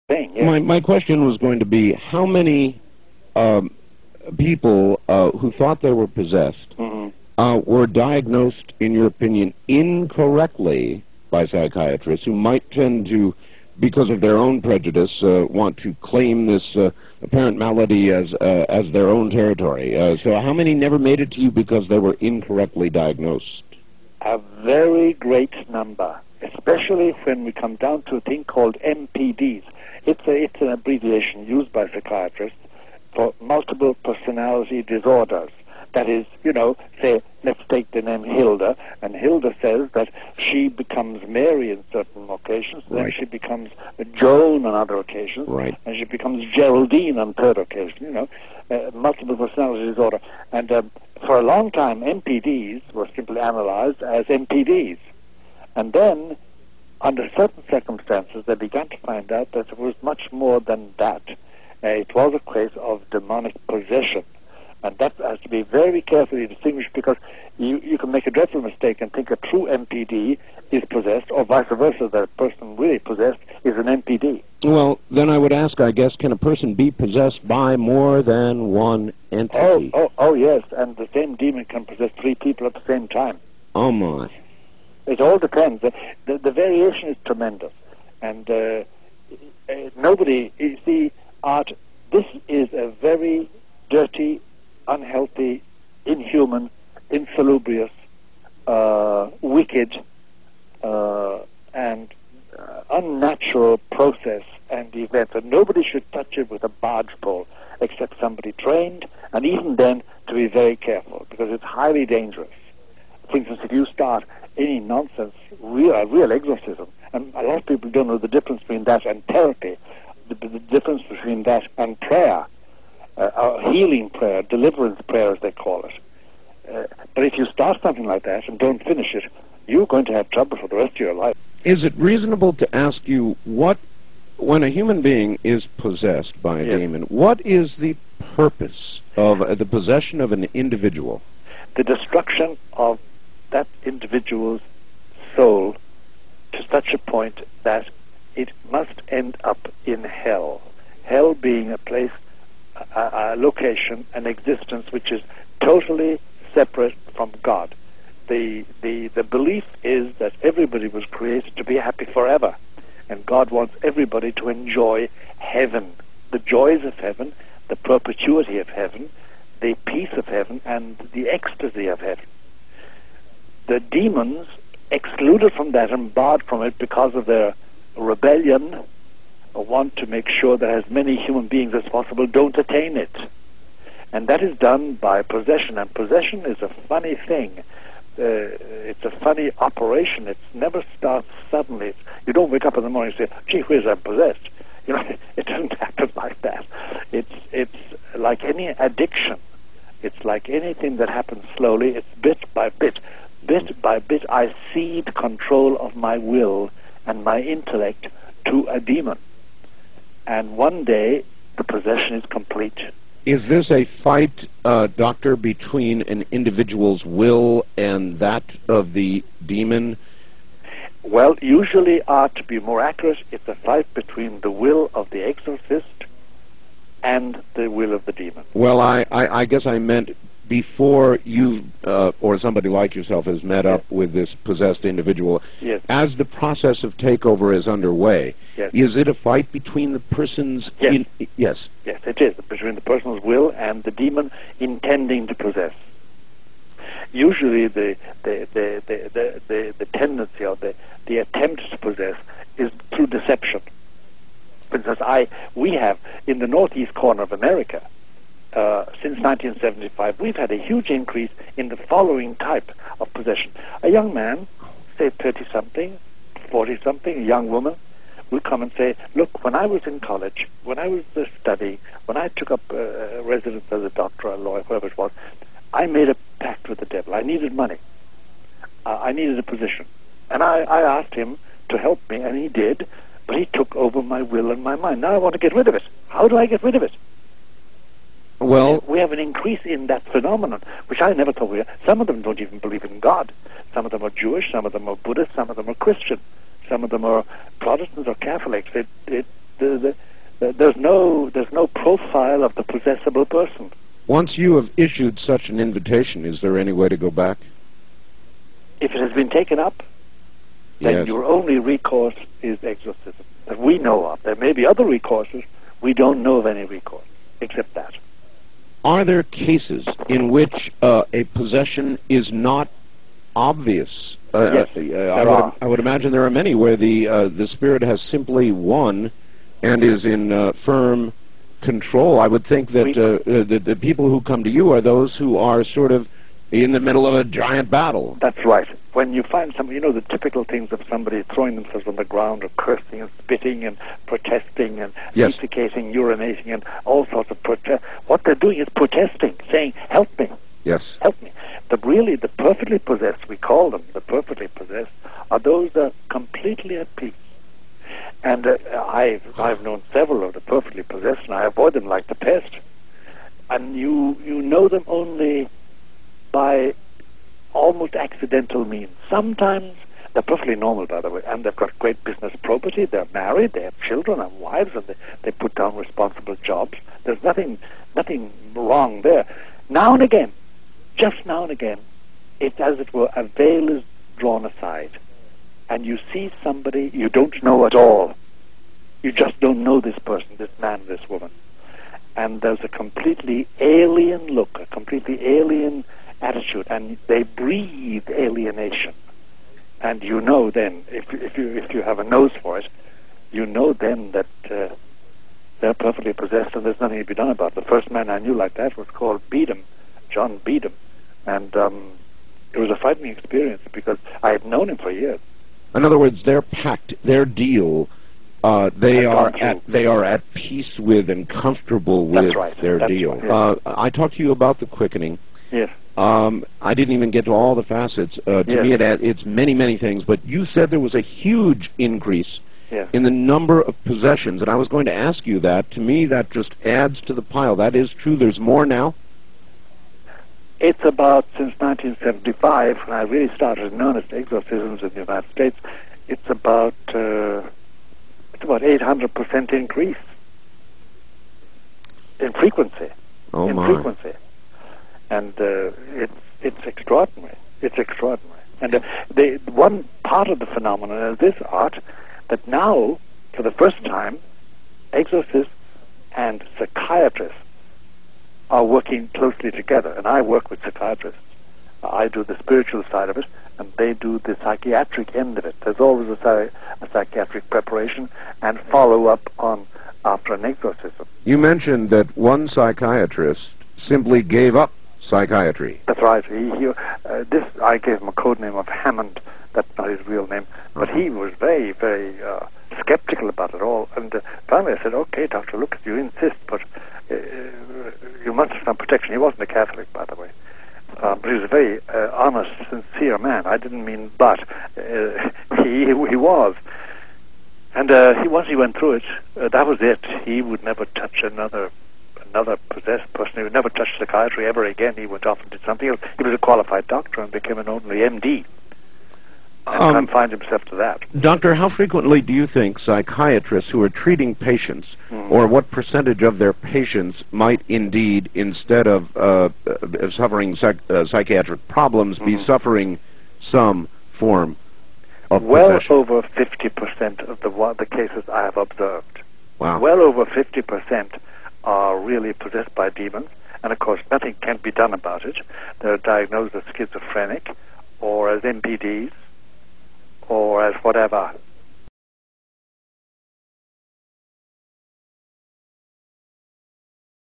thing. Yes. My question was going to be, how many people who thought they were possessed were diagnosed, in your opinion, incorrectly by psychiatrists who might tend to, because of their own prejudice, want to claim this apparent malady as their own territory? So how many never made it to you because they were incorrectly diagnosed? A very great number, especially when we come down to a thing called MPDs. It's an abbreviation used by psychiatrists for multiple personality disorders. That is, say, let's take the name Hilda, and Hilda says that she becomes Mary in certain occasions, then she becomes Joan on other occasions, and she becomes Geraldine on third occasion, multiple personality disorder. And for a long time, MPDs were simply analyzed as MPDs. And then, under certain circumstances, they began to find out that it was much more than that. It was a case of demonic possession. And that has to be very carefully distinguished, because you can make a dreadful mistake and think a true MPD is possessed, or vice versa, that a person really possessed is an MPD. Well, then I would ask, I guess, can a person be possessed by more than one entity? Oh, yes, and the same demon can possess 3 people at the same time. Oh, my. It all depends. The variation is tremendous. And nobody, you see, Art, this is a very dirty, unhealthy, inhuman, insalubrious, wicked, and unnatural process and event. And nobody should touch it with a barge pole except somebody trained, and even then to be very careful, because it's highly dangerous. For instance, if you start any nonsense, real exorcism, and a lot of people don't know the difference between that and therapy, the difference between that and prayer, healing prayer, deliverance prayer, as they call it. But if you start something like that and don't finish it, you're going to have trouble for the rest of your life. Is it reasonable to ask you, when a human being is possessed by a demon, what is the purpose of the possession of an individual? The destruction of that individual's soul to such a point that it must end up in hell. Hell being a place, a location, an existence which is totally separate from God. The belief is that everybody was created to be happy forever, and God wants everybody to enjoy heaven, the joys of heaven, the perpetuity of heaven, the peace of heaven, and the ecstasy of heaven. The demons, excluded from that and barred from it because of their rebellion, want to make sure that as many human beings as possible don't attain it. And that is done by possession. And possession is a funny thing. It's a funny operation. It never starts suddenly. You don't wake up in the morning and say, gee whiz, I'm possessed. It doesn't happen like that. It's like any addiction. It's like anything that happens slowly. It's bit by bit. Bit by bit, I cede control of my will and my intellect to a demon. And one day, the possession is complete. Is this a fight, Doctor, between an individual's will and that of the demon? Well, usually, to be more accurate, it's a fight between the will of the exorcist and the will of the demon. Well, I guess I meant before you or somebody like yourself has met up with this possessed individual, as the process of takeover is underway, is it a fight between the person's... Yes, it is, between the person's will and the demon intending to possess. Usually the tendency or the attempt to possess is through deception. For instance, we have, in the northeast corner of America, since 1975, we've had a huge increase in the following type of possession. A young man, say 30-something, 40-something, a young woman, will come and say, look, when I was in college, when I was studying, when I took up residence as a doctor, a lawyer, whatever it was, I made a pact with the devil. I needed money. I needed a position. And I asked him to help me, and he did, but he took over my will and my mind. Now I want to get rid of it. How do I get rid of it? Well, we have an increase in that phenomenon, which I never thought we had. Some of them don't even believe in God. Some of them are Jewish, some of them are Buddhist, some of them are Christian, some of them are Protestants or Catholics. there's no profile of the possessible person. Once you have issued such an invitation, is there any way to go back? If it has been taken up, then Yes. your only recourse is exorcism that we know of. There may be other recourses. We don't know of any recourse except that. Are there cases in which a possession is not obvious? Yes, there are. I would imagine there are many where the spirit has simply won and is in firm control. I would think that the people who come to you are those who are sort of in the middle of a giant battle. That's right. When you find somebody, you know, the typical things of somebody throwing themselves on the ground or cursing and spitting and protesting and Yes. defecating, urinating and all sorts of protest. What they're doing is protesting, saying, help me, Yes. help me. But really, the perfectly possessed, we call them the perfectly possessed, are those that are completely at peace. And I've known several of the perfectly possessed, and I avoid them like the pest. And you know them only by almost accidental means. Sometimes they're perfectly normal, by the way, and they've got great business probity. They're married, they have children and wives, and they put down responsible jobs. There's nothing wrong there. Now and again, just now and again, it's as it were, a veil is drawn aside, and you see somebody you don't know at all. You just don't know this person, this man, this woman. And there's a completely alien look, a completely alien attitude, and they breathe alienation. And you know then, if you have a nose for it, you know then that they're perfectly possessed and there's nothing to be done about it. The first man I knew like that was called Beedham, John Beedham, and it was a frightening experience because I had known him for years. In other words, their pact, their deal, they are at peace with and comfortable with their deal. Right, yes. I talked to you about the quickening. Yes. I didn't even get to all the facets. To me, it's many, many things. But you said there was a huge increase in the number of possessions, and I was going to ask you that. To me, that just adds to the pile. That is true. There's more now? It's about, since 1975, when I really started in earnest exorcisms in the United States, it's about 800% increase in frequency. Oh, my. Frequency. And it's extraordinary. It's extraordinary. And the one part of the phenomenon is this, Art, that now, for the first time, exorcists and psychiatrists are working closely together. And I work with psychiatrists. I do the spiritual side of it, and they do the psychiatric end of it. There's always a psychiatric preparation and follow-up on after an exorcism. You mentioned that one psychiatrist simply gave up psychiatry. That's right. I gave him a code name of Hammond. That's not his real name. But he was very, very skeptical about it all. And finally I said, okay, doctor, look, you insist, but you must have some protection. He wasn't a Catholic, by the way. But he was a very honest, sincere man. I didn't mean but. He was. And once he went through it, that was it. He would never touch another possessed person. He would never touch psychiatry ever again. He went off and did something else. He was a qualified doctor and became an only MD. And confined himself to that. Doctor, how frequently do you think psychiatrists who are treating patients, or what percentage of their patients might indeed, instead of suffering psychiatric problems, be suffering some form of possession? Well over 50% of the cases I have observed. Wow. Well over 50% are really possessed by demons, and of course nothing can be done about it. They're diagnosed as schizophrenic or as MPDs or as whatever.